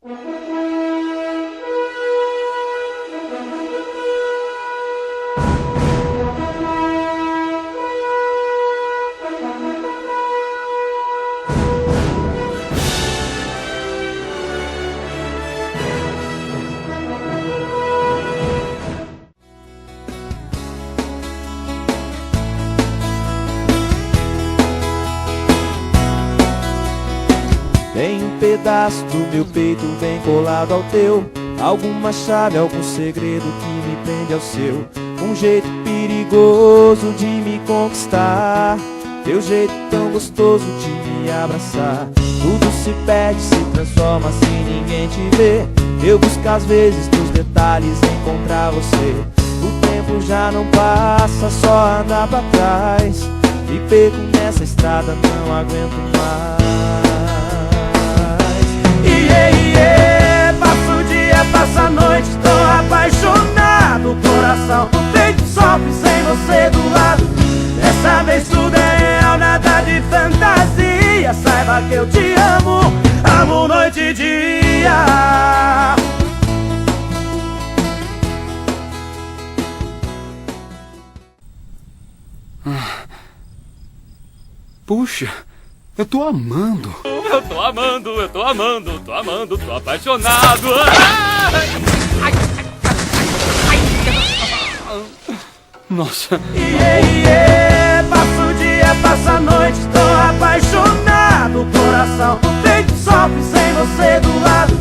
Tem um pedaço do meu peito bem colado ao teu, alguma chave, algum segredo que me prende ao seu. Um jeito perigoso de me conquistar, teu jeito tão gostoso de me abraçar. Tudo se perde, se transforma se ninguém te vê. Eu busco às vezes nos detalhes encontrar você. O tempo já não passa, só anda pra trás. Me perco nessa estrada, não aguento mais. Passa o dia, passa a noite, tô apaixonado. Coração no peito sofre sem você do lado. Dessa vez tudo é real, nada de fantasia. Saiba que eu te amo, amo noite e dia. Puxa, eu tô amando. Eu tô amando, eu tô amando, tô amando, tô apaixonado. Nossa. Passa o dia, passa a noite, tô apaixonado. Coração no peito sofre sem você do lado.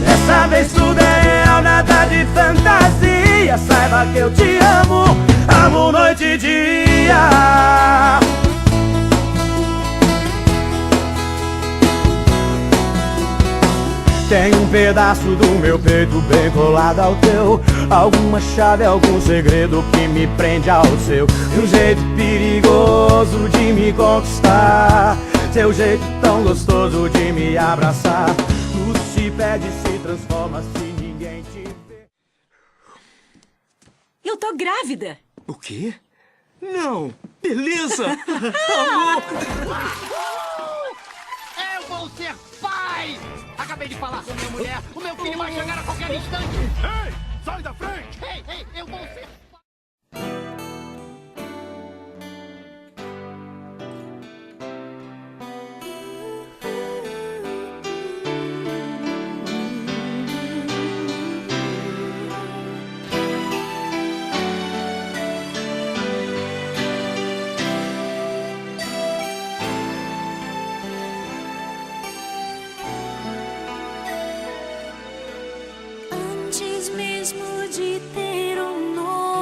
Dessa vez tudo é real, nada de fantasia. Saiba que eu te amo, amo noite e dia. Tem um pedaço do meu peito bem colado ao teu, alguma chave, algum segredo que me prende ao seu. Um jeito perigoso de me conquistar, seu jeito tão gostoso de me abraçar. Tudo se perde, se transforma se ninguém te vê. Eu tô grávida. O quê? Não! Beleza! Amor! Eu vou ser pai! Acabei de falar com minha mulher. O meu filho vai chegar a qualquer instante. Ei, sai da frente! Ei, eu vou ser pai! Antes mesmo de ter um nome.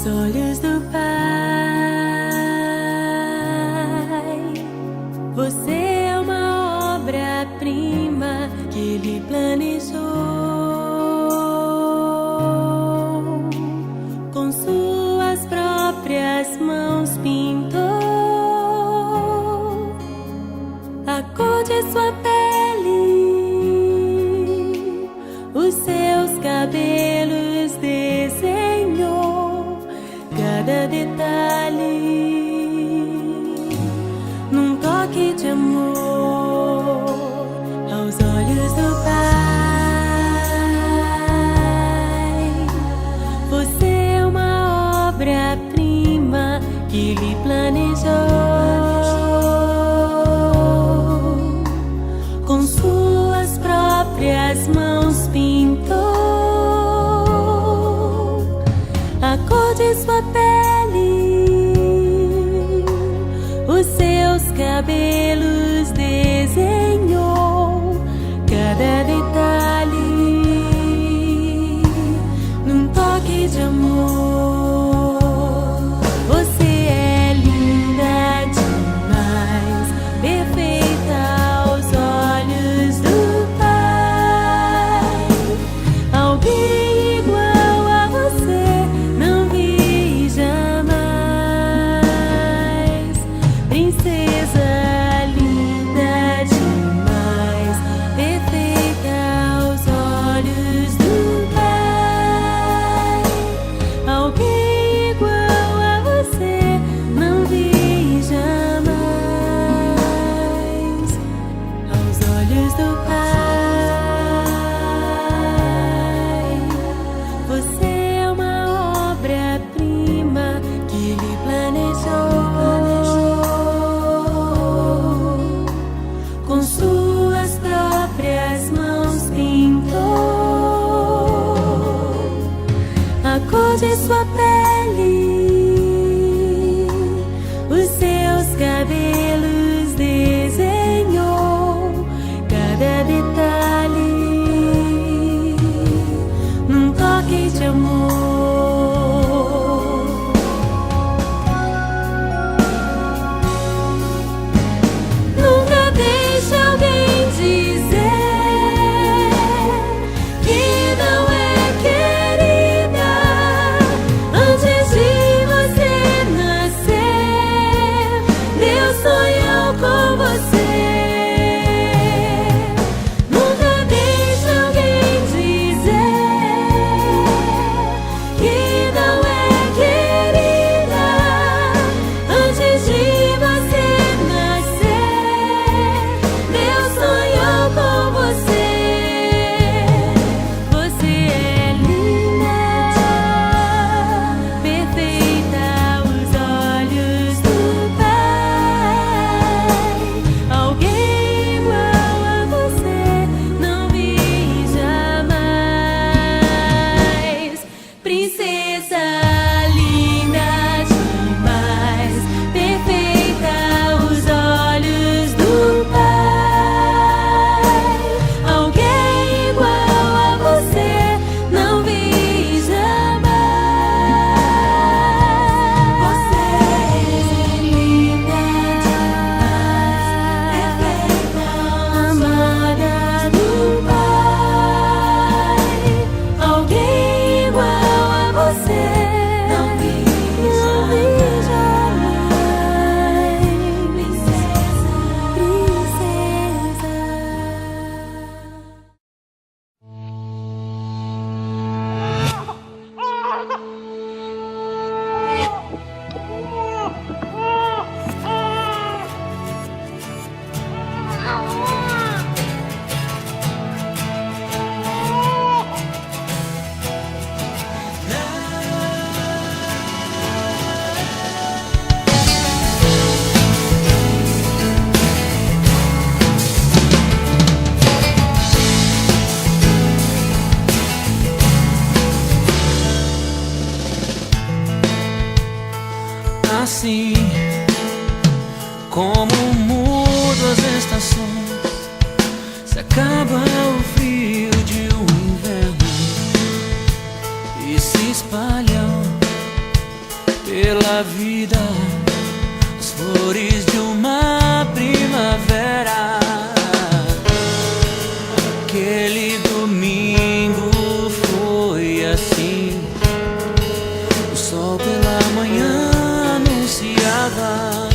Aos olhos do Pai, você é uma obra-prima que Ele planejou. Com suas próprias mãos pintou a cor de sua pele, os seus cabelos desenhou, cada detalhe num toque de amor. Aos olhos do Pai, você é uma obra-prima que Ele planejou. Com suas próprias mãos pintou a cor de sua pele, os seus cabelos desenhou, cada detalhe num toque de amor. Você é linda demais, perfeita aos olhos do Pai. Alguém igual a você não vi jamais. Princesa linda demais, perfeita aos olhos do Pai. Alguém igual a você não vi jamais. Aos olhos do Pai, você é uma obra-prima que Ele planejou. Com suas próprias mãos pintou a cor de sua pele, os seus cabelos desenhou, cada detalhe num toque de amor. Nunca deixe alguém dizer que não é querida antes de você nascer. Deus sonhou com você. Nunca deixe alguém dizer que não é querida antes de você nascer. Deus sonhou com você. Você é linda, perfeita aos olhos do Pai. Alguém igual a você não vi jamais. Princesa linda demais, perfeita aos olhos do Pai. Alguém igual a você não vi jamais. Você é linda demais, perfeita, amada do Pai. Alguém igual a você não vi jamais. Princesa, princesa. Assim como mudo as estações, se acaba o frio de um inverno e se espalham pela vida, as flores de uma primavera. Aquele domingo foi assim, o sol pela manhã anunciava